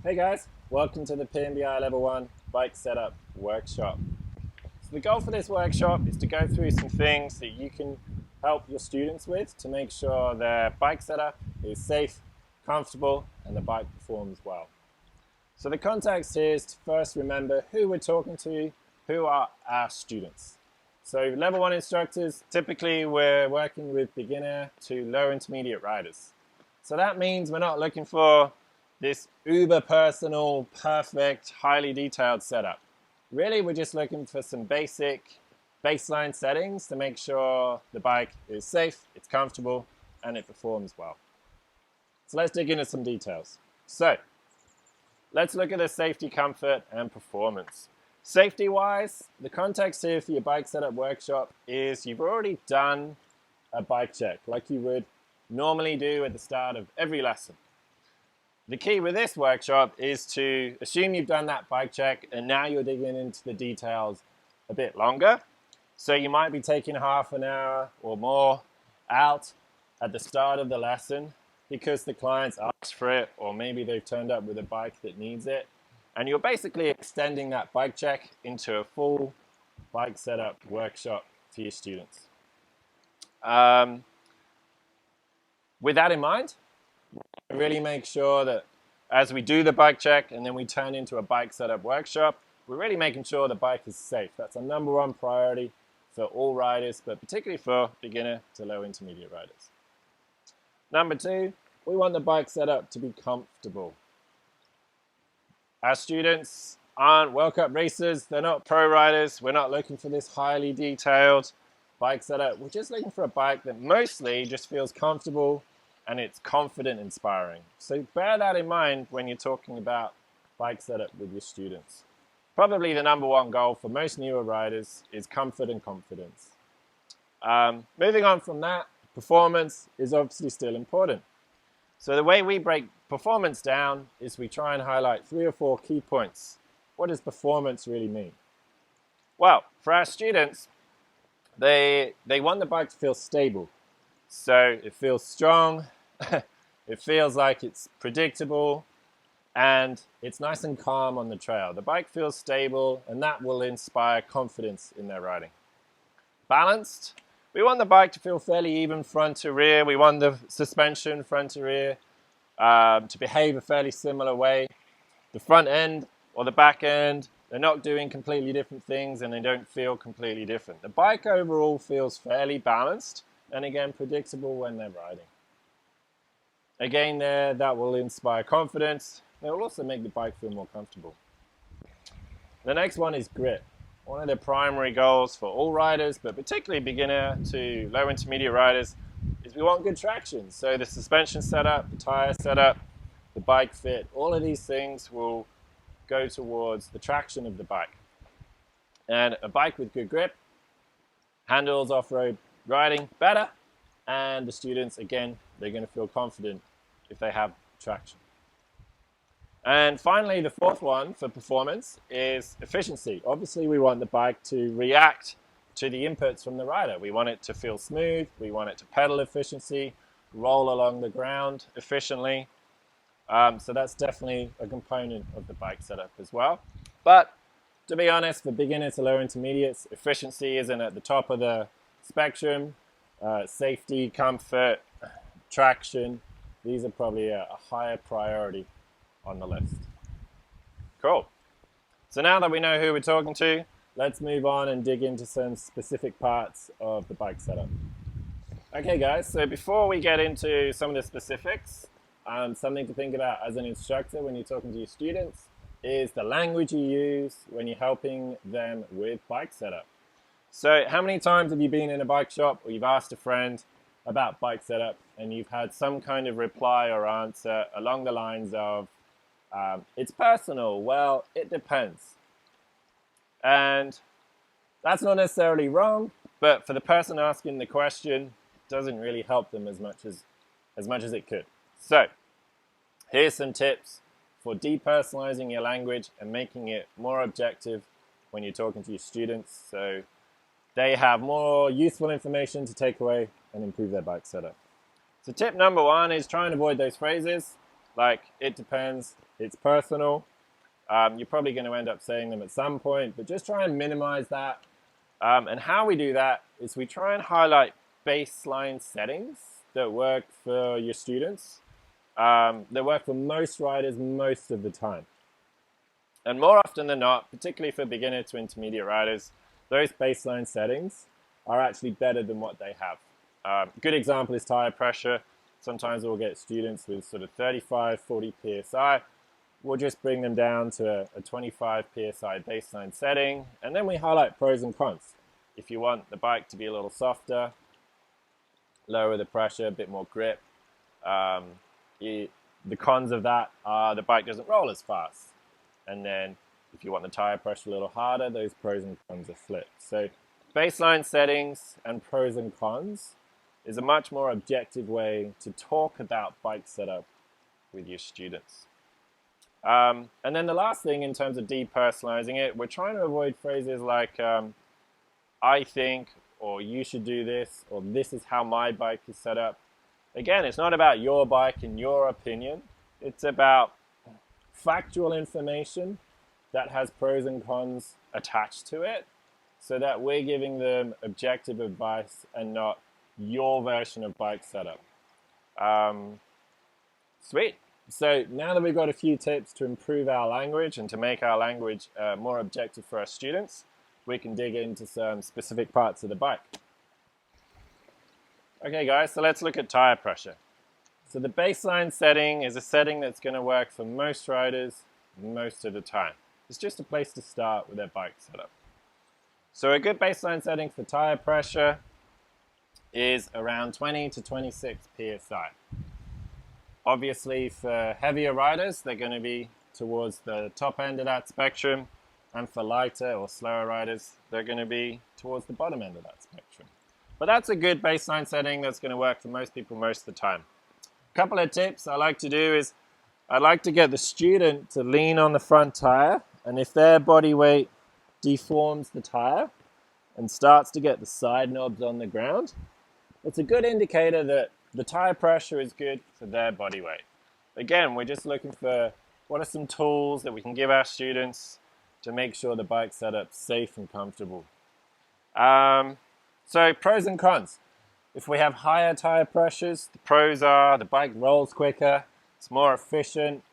Hey guys, welcome to the PMBI Level 1 Bike Setup Workshop. So the goal for this workshop is to go through some things that you can help your students with to make sure their bike setup is safe, comfortable, and the bike performs well. So the context here is to first remember who we're talking to, who are our students. So Level 1 instructors, typically we're working with beginner to low intermediate riders. So that means we're not looking for this uber personal, perfect, highly detailed setup. Really, we're just looking for some basic baseline settings to make sure the bike is safe, it's comfortable, and it performs well. So let's dig into some details. So let's look at the safety, comfort, and performance. Safety-wise, the context here for your bike setup workshop is you've already done a bike check like you would normally do at the start of every lesson. The key with this workshop is to assume you've done that bike check and now you're digging into the details a bit longer. So you might be taking half an hour or more out at the start of the lesson because the clients asked for it, or maybe they've turned up with a bike that needs it. And you're basically extending that bike check into a full bike setup workshop for your students. With that in mind, really make sure that as we do the bike check and then we turn into a bike setup workshop, we're really making sure the bike is safe. That's our number one priority for all riders, but particularly for beginner to low intermediate riders. Number two, we want the bike setup to be comfortable. Our students aren't World Cup racers, they're not pro riders, we're not looking for this highly detailed bike setup. We're just looking for a bike that mostly just feels comfortable and it's confident inspiring. So bear that in mind when you're talking about bike setup with your students. Probably the number one goal for most newer riders is comfort and confidence. Moving on from that, performance is obviously still important. So the way we break performance down is we try and highlight 3 or 4 key points. What does performance really mean? Well, for our students, they want the bike to feel stable. So it feels strong, it feels like it's predictable, and it's nice and calm on the trail. The bike feels stable, and that will inspire confidence in their riding. Balanced, we want the bike to feel fairly even front to rear. We want the suspension front to rear to behave a fairly similar way. The front end or the back end, they're not doing completely different things, and they don't feel completely different. The bike overall feels fairly balanced, and again, predictable when they're riding. Again there, that will inspire confidence. It will also make the bike feel more comfortable. The next one is grip. One of the primary goals for all riders, but particularly beginner to low intermediate riders, is we want good traction. So the suspension setup, the tire setup, the bike fit, all of these things will go towards the traction of the bike. And a bike with good grip handles off-road riding better, and the students, again, they're going to feel confident if they have traction. And finally, the fourth one for performance is efficiency. Obviously, we want the bike to react to the inputs from the rider. We want it to feel smooth, we want it to pedal efficiency, roll along the ground efficiently. So that's definitely a component of the bike setup as well. But to be honest, for beginners to low intermediates, efficiency isn't at the top of the spectrum. Safety, comfort, traction, these are probably a higher priority on the list. Cool. So now that we know who we're talking to, let's move on and dig into some specific parts of the bike setup. Okay guys, so before we get into some of the specifics, something to think about as an instructor when you're talking to your students is the language you use when you're helping them with bike setup. So how many times have you been in a bike shop or you've asked a friend about bike setup and you've had some kind of reply or answer along the lines of, it's personal, well, it depends. And that's not necessarily wrong, but for the person asking the question, it doesn't really help them as much as it could. So here's some tips for depersonalizing your language and making it more objective when you're talking to your students, so they have more useful information to take away and improve their bike setup. So tip number one is try and avoid those phrases like it depends, It's personal. You're probably going to end up saying them at some point, but just try and minimize that. And how we do that is we try and highlight baseline settings that work for your students, that work for most riders most of the time. And more often than not, particularly for beginner to intermediate riders, those baseline settings are actually better than what they have. A good example is tire pressure. Sometimes we'll get students with sort of 35, 40 PSI. We'll just bring them down to a 25 PSI baseline setting, and then we highlight pros and cons. If you want the bike to be a little softer, lower the pressure, a bit more grip, the cons of that are the bike doesn't roll as fast. And then if you want the tire pressure a little harder, those pros and cons are flipped. So baseline settings and pros and cons is a much more objective way to talk about bike setup with your students. And then the last thing in terms of depersonalizing it, we're trying to avoid phrases like I think, or you should do this, or this is how my bike is set up. Again, it's not about your bike and your opinion. It's about factual information that has pros and cons attached to it, so that we're giving them objective advice and not your version of bike setup. Sweet. So now that we've got a few tips to improve our language and to make our language more objective for our students, we can dig into some specific parts of the bike. Okay guys, so let's look at tire pressure. So the baseline setting is a setting that's going to work for most riders most of the time. It's just a place to start with their bike setup. So a good baseline setting for tire pressure is around 20 to 26 PSI. Obviously for heavier riders, they're going to be towards the top end of that spectrum, and for lighter or slower riders, they're going to be towards the bottom end of that spectrum. But that's a good baseline setting that's going to work for most people most of the time. A couple of tips I like to do is I like to get the student to lean on the front tire, and if their body weight deforms the tire and starts to get the side knobs on the ground, it's a good indicator that the tire pressure is good for their body weight. Again, we're just looking for what are some tools that we can give our students to make sure the bike setup's safe and comfortable. So pros and cons. If we have higher tire pressures, the pros are the bike rolls quicker, it's more efficient,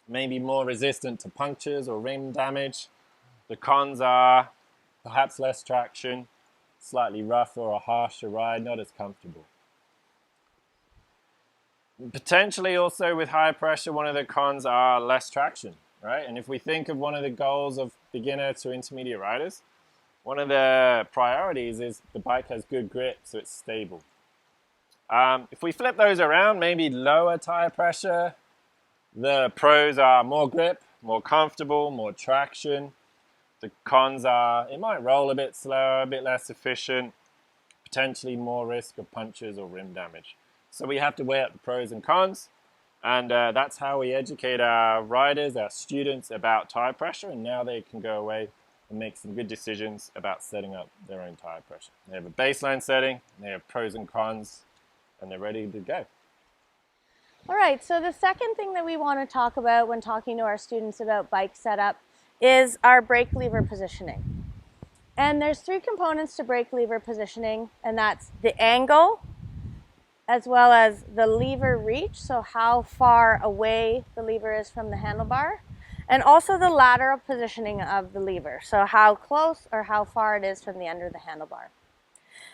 maybe more resistant to punctures or rim damage. The cons are perhaps less traction, slightly rougher or harsher ride, not as comfortable. Potentially also with higher pressure, one of the cons are less traction, right? And if we think of one of the goals of beginner to intermediate riders, one of the priorities is the bike has good grip, so it's stable. If we flip those around, maybe lower tire pressure, the pros are more grip, more comfortable, more traction. The cons are it might roll a bit slower, a bit less efficient, potentially more risk of punctures or rim damage. So we have to weigh up the pros and cons, and that's how we educate our riders, our students about tire pressure, and now they can go away and make some good decisions about setting up their own tire pressure. They have a baseline setting, they have pros and cons, and they're ready to go. All right, so the second thing that we want to talk about when talking to our students about bike setup is our brake lever positioning. And there's three components to brake lever positioning, and that's the angle, as well as the lever reach, so how far away the lever is from the handlebar, and also the lateral positioning of the lever, so how close or how far it is from the under of the handlebar.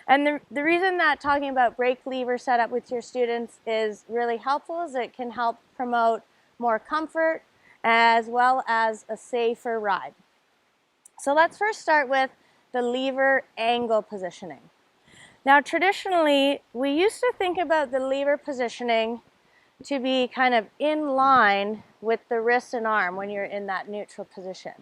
And the reason that talking about brake lever setup with your students is really helpful is it can help promote more comfort as well as a safer ride. So let's first start with the lever angle positioning. Now traditionally, we used to think about the lever positioning to be kind of in line with the wrist and arm when you're in that neutral position.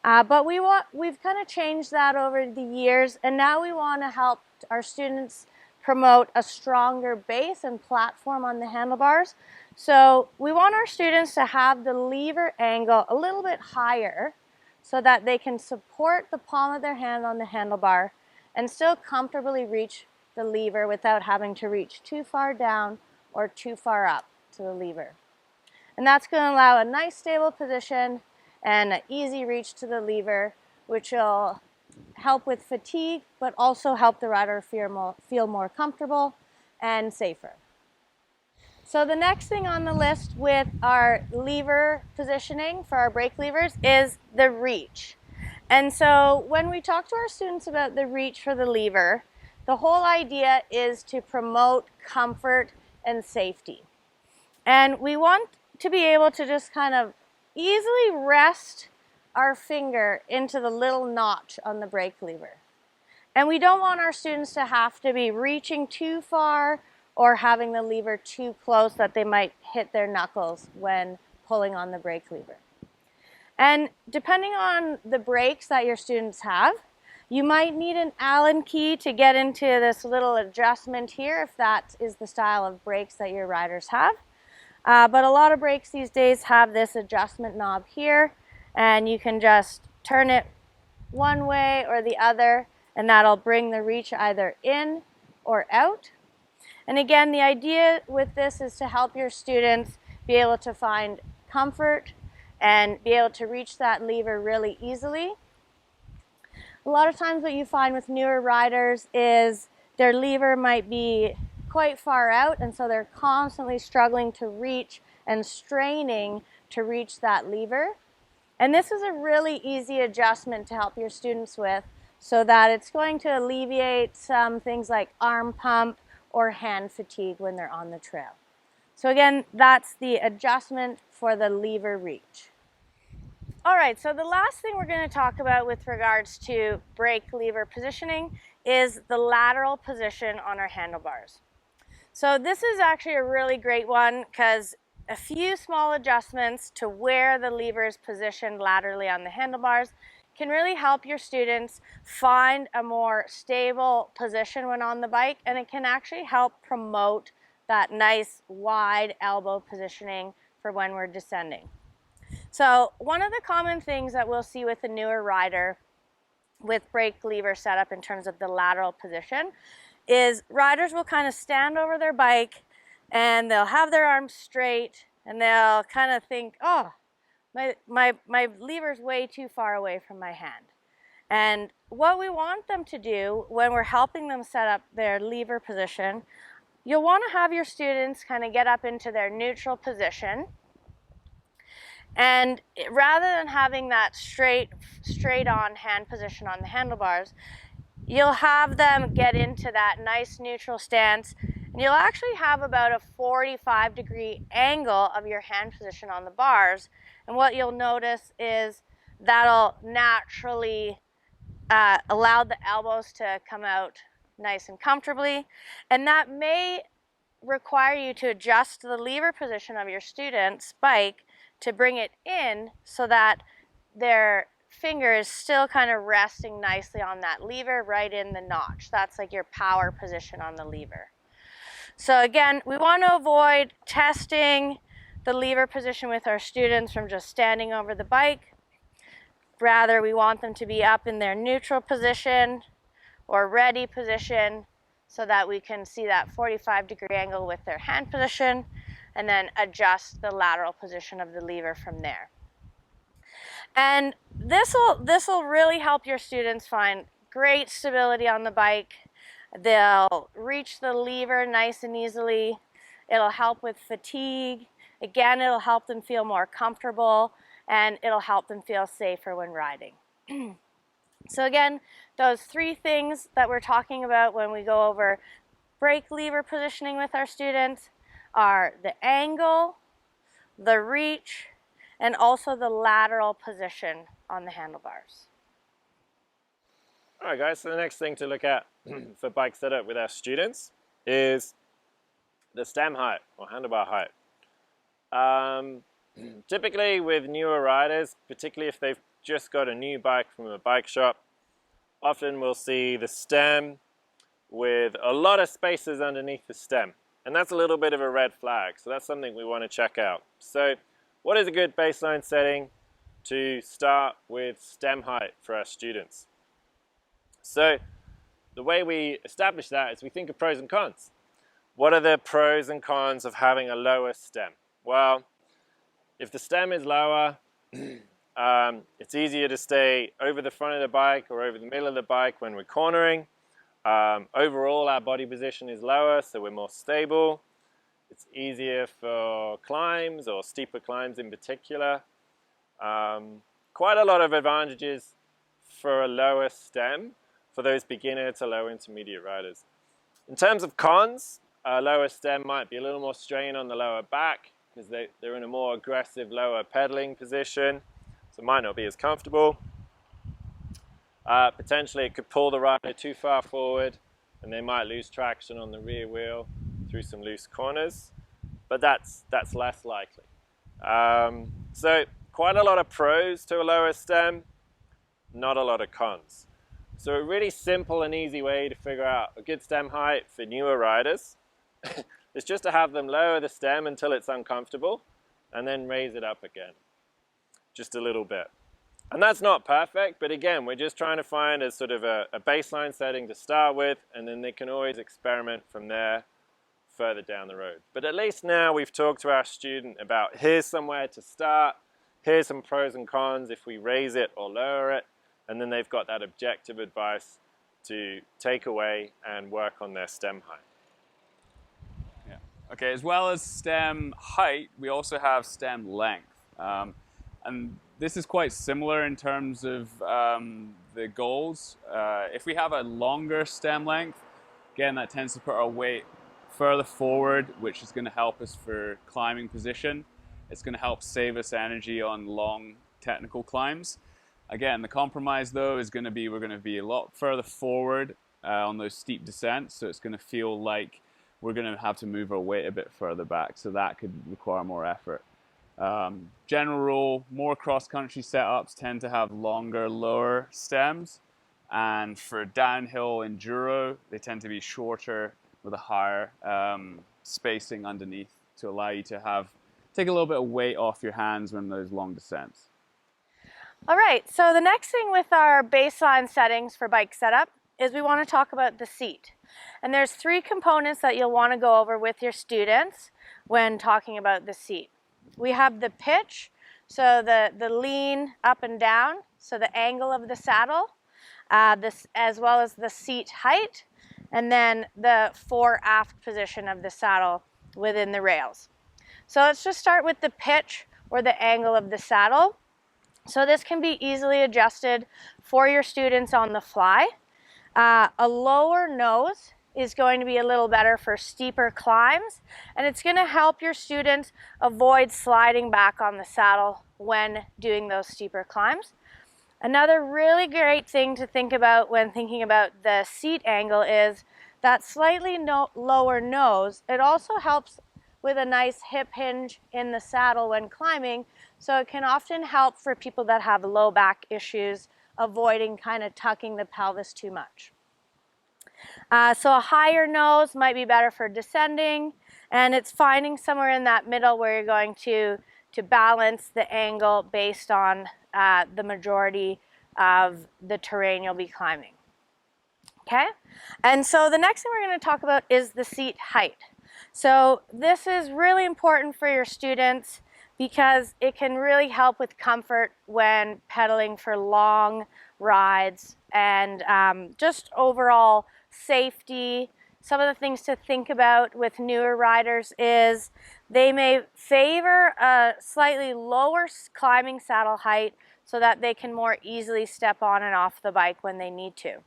But we've kind of changed that over the years, and now we want to help our students promote a stronger base and platform on the handlebars. So we want our students to have the lever angle a little bit higher so that they can support the palm of their hand on the handlebar and still comfortably reach the lever without having to reach too far down or too far up to the lever. And that's going to allow a nice stable position and an easy reach to the lever, which will help with fatigue, but also help the rider feel more comfortable and safer. So the next thing on the list with our lever positioning for our brake levers is the reach. And so when we talk to our students about the reach for the lever, the whole idea is to promote comfort and safety. And we want to be able to just kind of easily rest our finger into the little notch on the brake lever. And we don't want our students to have to be reaching too far or having the lever too close that they might hit their knuckles when pulling on the brake lever. And depending on the brakes that your students have, you might need an Allen key to get into this little adjustment here if that is the style of brakes that your riders have. But a lot of brakes these days have this adjustment knob here, and you can just turn it one way or the other, and that'll bring the reach either in or out. And again, the idea with this is to help your students be able to find comfort and be able to reach that lever really easily. A lot of times what you find with newer riders is their lever might be quite far out, and so they're constantly struggling to reach and straining to reach that lever. And this is a really easy adjustment to help your students with, so that it's going to alleviate some things like arm pump or hand fatigue when they're on the trail. So again, that's the adjustment for the lever reach. All right, so the last thing we're going to talk about with regards to brake lever positioning is the lateral position on our handlebars. So this is actually a really great one because a few small adjustments to where the lever is positioned laterally on the handlebars can really help your students find a more stable position when on the bike, and it can actually help promote that nice wide elbow positioning for when we're descending. So one of the common things that we'll see with a newer rider with brake lever setup in terms of the lateral position is riders will kind of stand over their bike and they'll have their arms straight and they'll kind of think, oh, my lever's way too far away from my hand. And what we want them to do when we're helping them set up their lever position, you'll want to have your students kind of get up into their neutral position. And rather than having that straight on hand position on the handlebars, you'll have them get into that nice neutral stance, and you'll actually have about a 45-degree angle of your hand position on the bars. And what you'll notice is that'll naturally allow the elbows to come out nice and comfortably, and that may require you to adjust the lever position of your student's bike to bring it in so that their finger is still kind of resting nicely on that lever right in the notch. That's like your power position on the lever. So again, we want to avoid testing the lever position with our students from just standing over the bike. Rather, we want them to be up in their neutral position or ready position so that we can see that 45-degree angle with their hand position, and then adjust the lateral position of the lever from there. And this will really help your students find great stability on the bike. They'll reach the lever nice and easily. It'll help with fatigue. Again, it'll help them feel more comfortable, and it'll help them feel safer when riding. So again, those three things that we're talking about when we go over brake lever positioning with our students are the angle, the reach, and also the lateral position on the handlebars. All right, guys, so the next thing to look at for bike setup with our students is the stem height or handlebar height. Typically with newer riders, particularly if they've just got a new bike from a bike shop, often we'll see the stem with a lot of spaces underneath the stem. And that's a little bit of a red flag, so that's something we want to check out. So what is a good baseline setting to start with stem height for our students? So the way we establish that is we think of pros and cons. What are the pros and cons of having a lower stem? Well, if the stem is lower, it's easier to stay over the front of the bike or over the middle of the bike when we're cornering. Overall, our body position is lower, so we're more stable. It's easier for climbs or steeper climbs in particular. Quite a lot of advantages for a lower stem for those beginner to low intermediate riders. In terms of cons, a lower stem might be a little more strain on the lower back because they're in a more aggressive lower pedaling position, so it might not be as comfortable. Potentially it could pull the rider too far forward and they might lose traction on the rear wheel through some loose corners, but that's less likely. So quite a lot of pros to a lower stem, not a lot of cons. So a really simple and easy way to figure out a good stem height for newer riders is just to have them lower the stem until it's uncomfortable and then raise it up again, just a little bit. And that's not perfect, but again, we're just trying to find a sort of a baseline setting to start with, and then they can always experiment from there further down the road. But at least now we've talked to our student about here's somewhere to start, here's some pros and cons if we raise it or lower it, and then they've got that objective advice to take away and work on their stem height. Yeah. Okay, as well as stem height, we also have stem length. And this is quite similar in terms of the goals. If we have a longer stem length, again, that tends to put our weight further forward, which is going to help us for climbing position. It's going to help save us energy on long technical climbs. Again, the compromise though is going to be we're going to be a lot further forward on those steep descents, so it's going to feel like we're going to have to move our weight a bit further back, so that could require more effort. General rule, more cross-country setups tend to have longer, lower stems, and for downhill enduro, they tend to be shorter with a higher spacing underneath to allow you to take a little bit of weight off your hands when those long descents. All right, so the next thing with our baseline settings for bike setup is we want to talk about the seat. And there's 3 components that you'll want to go over with your students when talking about the seat. We have the pitch, so the lean up and down, so the angle of the saddle, as well as the seat height, and then the fore-aft position of the saddle within the rails. So let's just start with the pitch or the angle of the saddle. So this can be easily adjusted for your students on the fly. A lower nose is going to be a little better for steeper climbs, and it's going to help your students avoid sliding back on the saddle when doing those steeper climbs. Another really great thing to think about when thinking about the seat angle is that slightly lower nose. It also helps with a nice hip hinge in the saddle when climbing, so it can often help for people that have low back issues, avoiding kind of tucking the pelvis too much. So a higher nose might be better for descending, and it's finding somewhere in that middle where you're going to balance the angle based on the majority of the terrain you'll be climbing. Okay, and so the next thing we're going to talk about is the seat height. So this is really important for your students because it can really help with comfort when pedaling for long rides and just overall safety. Some of the things to think about with newer riders is they may favor a slightly lower climbing saddle height so that they can more easily step on and off the bike when they need to.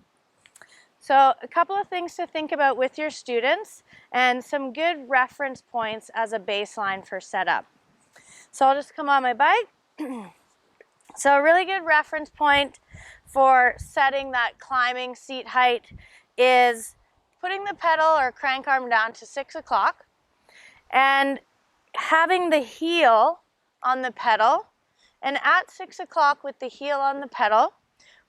So a couple of things to think about with your students and some good reference points as a baseline for setup. So I'll just come on my bike. So a really good reference point for setting that climbing seat height is putting the pedal or crank arm down to 6 o'clock and having the heel on the pedal. And at 6 o'clock with the heel on the pedal,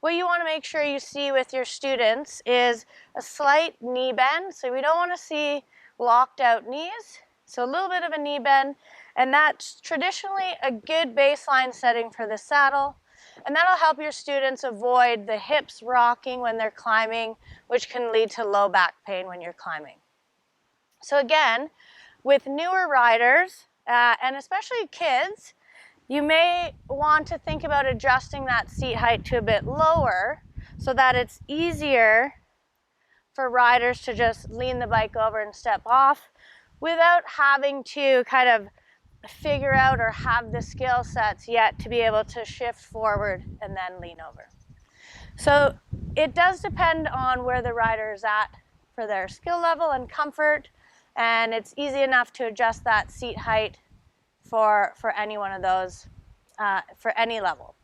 what you want to make sure you see with your students is a slight knee bend. So we don't want to see locked out knees. So a little bit of a knee bend, and that's traditionally a good baseline setting for the saddle. And that'll help your students avoid the hips rocking when they're climbing, which can lead to low back pain when you're climbing. So again, with newer riders, and especially kids, You may want to think about adjusting that seat height to a bit lower so that it's easier for riders to just lean the bike over and step off without having to kind of figure out or have the skill sets yet to be able to shift forward and then lean over. So it does depend on where the rider is at for their skill level and comfort, and it's easy enough to adjust that seat height for any one of those, for any level.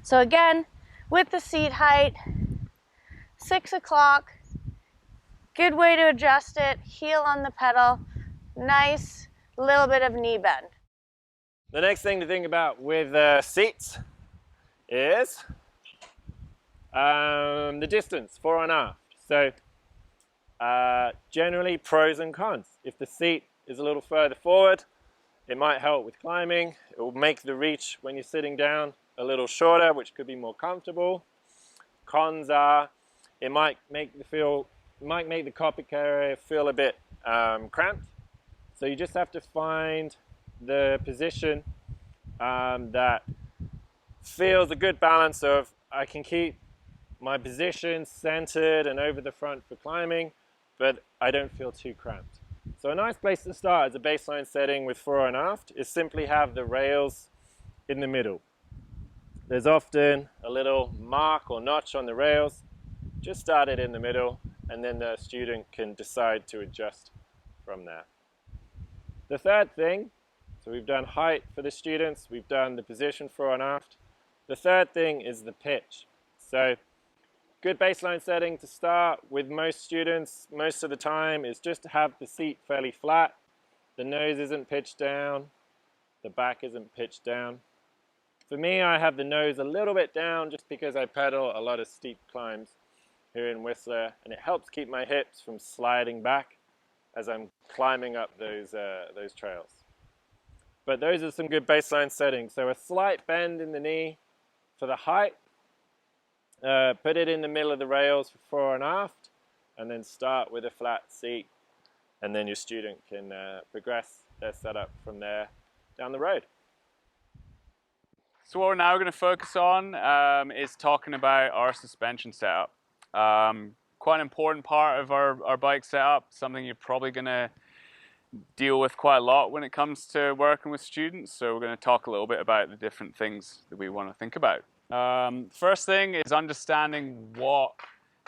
So again, with the seat height, 6 o'clock, good way to adjust it, heel on the pedal, nice little bit of knee bend. The next thing to think about with seats is the distance, fore and aft. So generally pros and cons. If the seat is a little further forward, it might help with climbing. It will make the reach when you're sitting down a little shorter, which could be more comfortable. Cons are it might make the cockpit area feel a bit cramped. So you just have to find the position that feels a good balance of I can keep my position centered and over the front for climbing, but I don't feel too cramped. So a nice place to start as a baseline setting with fore and aft is simply have the rails in the middle. There's often a little mark or notch on the rails. Just start it in the middle, and then the student can decide to adjust from there. The third thing, so we've done height for the students, we've done the position fore and aft. The third thing is the pitch. So good baseline setting to start with most students most of the time is just to have the seat fairly flat. The nose isn't pitched down, the back isn't pitched down. For me, I have the nose a little bit down just because I pedal a lot of steep climbs here in Whistler, and it helps keep my hips from sliding back as I'm climbing up those trails. But those are some good baseline settings. So a slight bend in the knee for the height. Put it in the middle of the rails for fore and aft, and then start with a flat seat, and then your student can progress their setup from there down the road. So what we're now going to focus on is talking about our suspension setup. Quite an important part of our bike setup, something you're probably going to deal with quite a lot when it comes to working with students. So we're going to talk a little bit about the different things that we want to think about. First thing is understanding what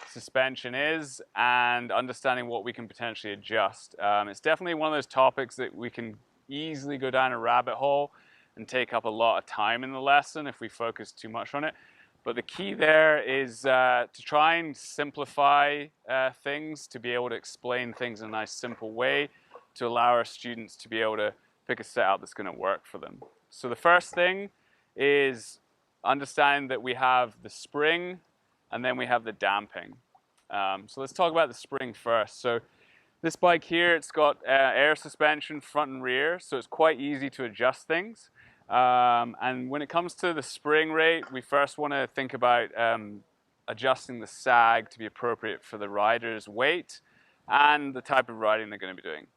suspension is and understanding what we can potentially adjust. It's definitely one of those topics that we can easily go down a rabbit hole and take up a lot of time in the lesson if we focus too much on it. But the key there is to try and simplify things, to be able to explain things in a nice simple way to allow our students to be able to pick a setup that's going to work for them. So the first thing is understanding that we have the spring and then we have the damping. So let's talk about the spring first. So this bike here, it's got air suspension front and rear, so it's quite easy to adjust things. And when it comes to the spring rate, we first want to think about adjusting the sag to be appropriate for the rider's weight and the type of riding they're going to be doing.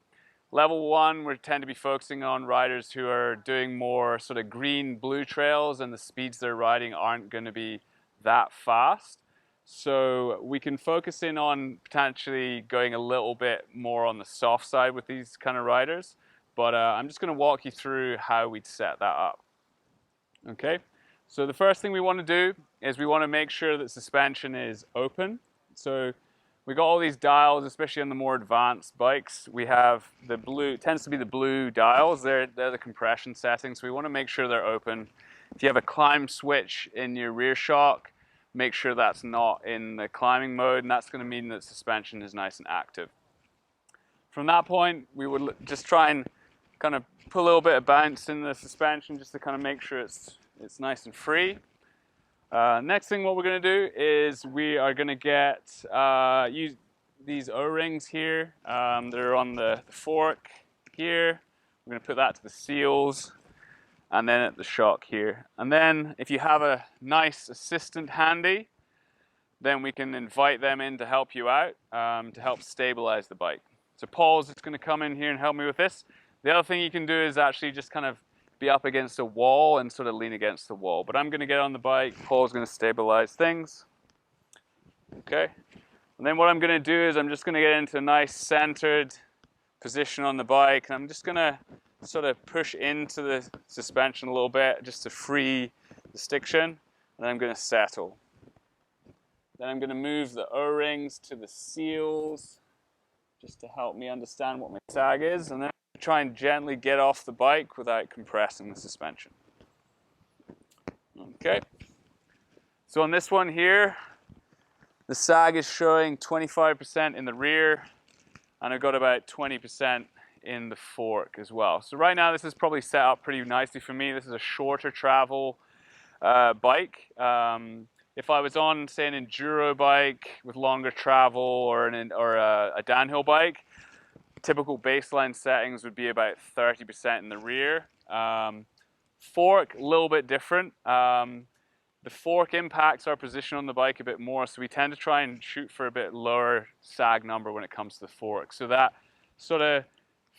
Level 1, we tend to be focusing on riders who are doing more sort of green-blue trails, and the speeds they're riding aren't going to be that fast. So we can focus in on potentially going a little bit more on the soft side with these kind of riders. But I'm just going to walk you through how we'd set that up. Okay, so the first thing we want to do is we want to make sure that suspension is open. So we got all these dials, especially on the more advanced bikes. We have the blue, it tends to be the blue dials. They're the compression settings. So we want to make sure they're open. If you have a climb switch in your rear shock, make sure that's not in the climbing mode, and that's going to mean that suspension is nice and active. From that point, we would just try and kind of put a little bit of bounce in the suspension just to kind of make sure it's nice and free. Next thing what we're going to do is we are going to get use these O-rings here. They're on the fork here. We're going to put that to the seals and then at the shock here. And then if you have a nice assistant handy, then we can invite them in to help you out, to help stabilize the bike. So Paul's just going to come in here and help me with this. The other thing you can do is actually just kind of be up against a wall and sort of lean against the wall. But I'm going to get on the bike. Paul's going to stabilize things. Okay. And then what I'm going to do is I'm just going to get into a nice centered position on the bike. And I'm just going to sort of push into the suspension a little bit just to free the stiction. And then I'm going to settle. Then I'm going to move the O-rings to the seals just to help me understand what my sag is. And then try and gently get off the bike without compressing the suspension. Okay. So on this one here, the sag is showing 25% in the rear, and I've got about 20% in the fork as well. So right now this is probably set up pretty nicely for me. This is a shorter travel bike. If I was on, say, an enduro bike with longer travel or a downhill bike, typical baseline settings would be about 30% in the rear. Fork, a little bit different. The fork impacts our position on the bike a bit more, so we tend to try and shoot for a bit lower sag number when it comes to the fork. So that sort of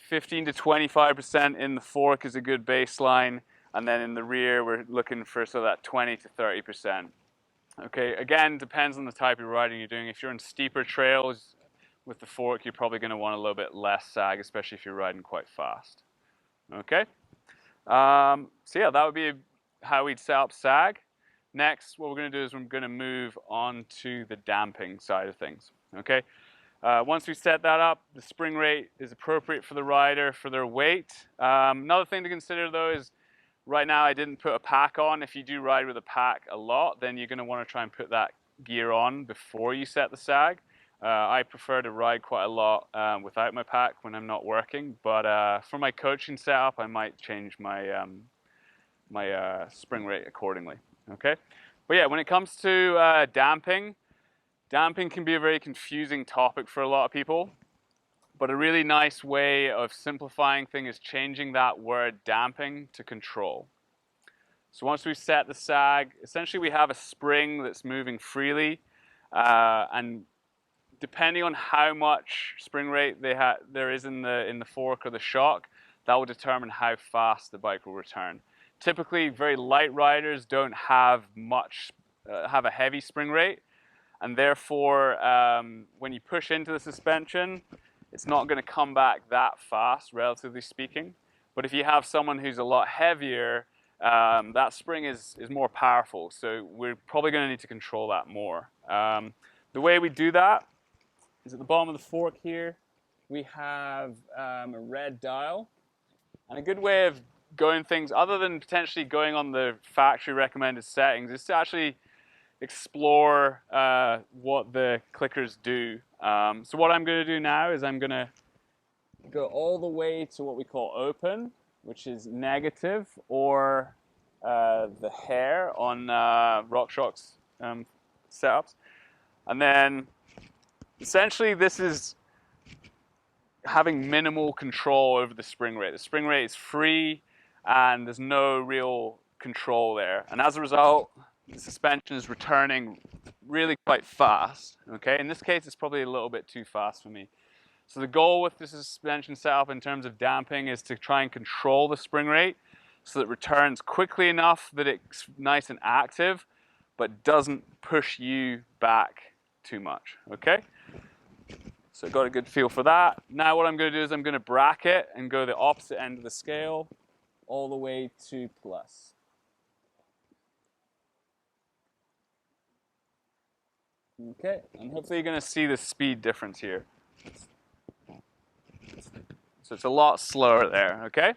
15 to 25% in the fork is a good baseline, and then in the rear we're looking for sort of that 20 to 30%. Okay, again, depends on the type of riding you're doing. If you're on steeper trails with the fork, you're probably going to want a little bit less sag, especially if you're riding quite fast. Okay, so yeah, that would be how we'd set up sag. Next, what we're going to do is we're going to move on to the damping side of things. Okay, once we set that up, the spring rate is appropriate for the rider for their weight. Another thing to consider though is right now I didn't put a pack on. If you do ride with a pack a lot, then you're going to want to try and put that gear on before you set the sag. I prefer to ride quite a lot without my pack when I'm not working, but for my coaching setup, I might change my my spring rate accordingly. Okay, but yeah, when it comes to damping can be a very confusing topic for a lot of people. But a really nice way of simplifying things is changing that word damping to control. So once we set the sag, essentially we have a spring that's moving freely, and depending on how much spring rate there is in the fork or the shock, that will determine how fast the bike will return. Typically, very light riders don't have have a heavy spring rate, and therefore, when you push into the suspension, it's not going to come back that fast, relatively speaking. But if you have someone who's a lot heavier, that spring is more powerful. So we're probably going to need to control that more. The way we do that is at the bottom of the fork here, we have a red dial. And a good way of going things, other than potentially going on the factory recommended settings, is to actually explore what the clickers do. So what I'm going to do now is I'm going to go all the way to what we call open, which is negative, or the hair on RockShox setups. And then essentially this is having minimal control over the spring rate. The spring rate is free and there's no real control there. And as a result, the suspension is returning really quite fast. Okay, in this case, it's probably a little bit too fast for me. So the goal with the suspension setup in terms of damping is to try and control the spring rate so that it returns quickly enough that it's nice and active, but doesn't push you back too much. Okay, so got a good feel for that. Now what I'm going to do is I'm going to bracket and go the opposite end of the scale all the way to plus. Okay, and hopefully you're going to see the speed difference here. So it's a lot slower there, okay?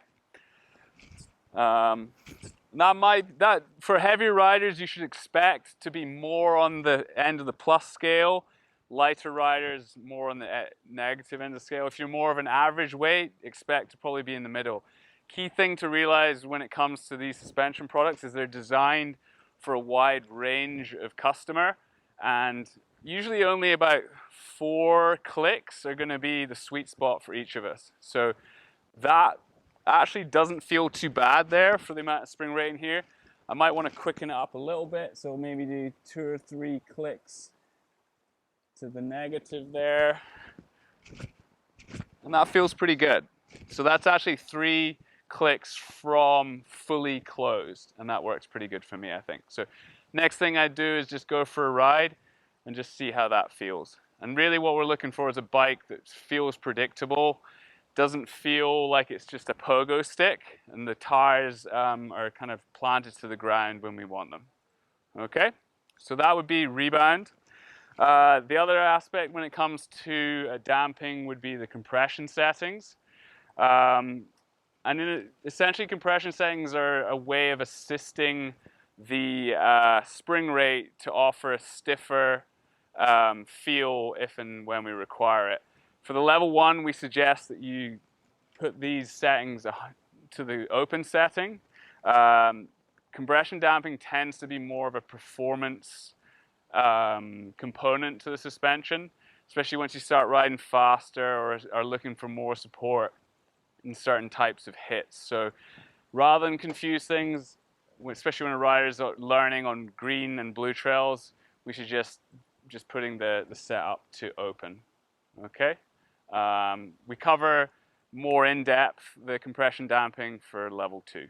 That for heavier riders, you should expect to be more on the end of the plus scale. Lighter riders, more on the negative end of the scale. If you're more of an average weight, expect to probably be in the middle. Key thing to realize when it comes to these suspension products is they're designed for a wide range of customer, and usually only about 4 clicks are going to be the sweet spot for each of us. So that actually doesn't feel too bad there for the amount of spring rate in here. I might want to quicken it up a little bit, so maybe do 2 or 3 clicks to the negative there. And that feels pretty good. So that's actually 3 clicks from fully closed, and that works pretty good for me, I think. So next thing I do is just go for a ride and just see how that feels. And really what we're looking for is a bike that feels predictable, doesn't feel like it's just a pogo stick, and the tires are kind of planted to the ground when we want them. Okay, so that would be rebound. The other aspect when it comes to damping would be the compression settings. Essentially, compression settings are a way of assisting the spring rate to offer a stiffer feel if and when we require it. For the level 1, we suggest that you put these settings to the open setting. Compression damping tends to be more of a performance component to the suspension, especially once you start riding faster or are looking for more support in certain types of hits. So rather than confuse things, especially when a rider is learning on green and blue trails, we should just putting the setup to open. Okay, we cover more in depth the compression damping for level 2.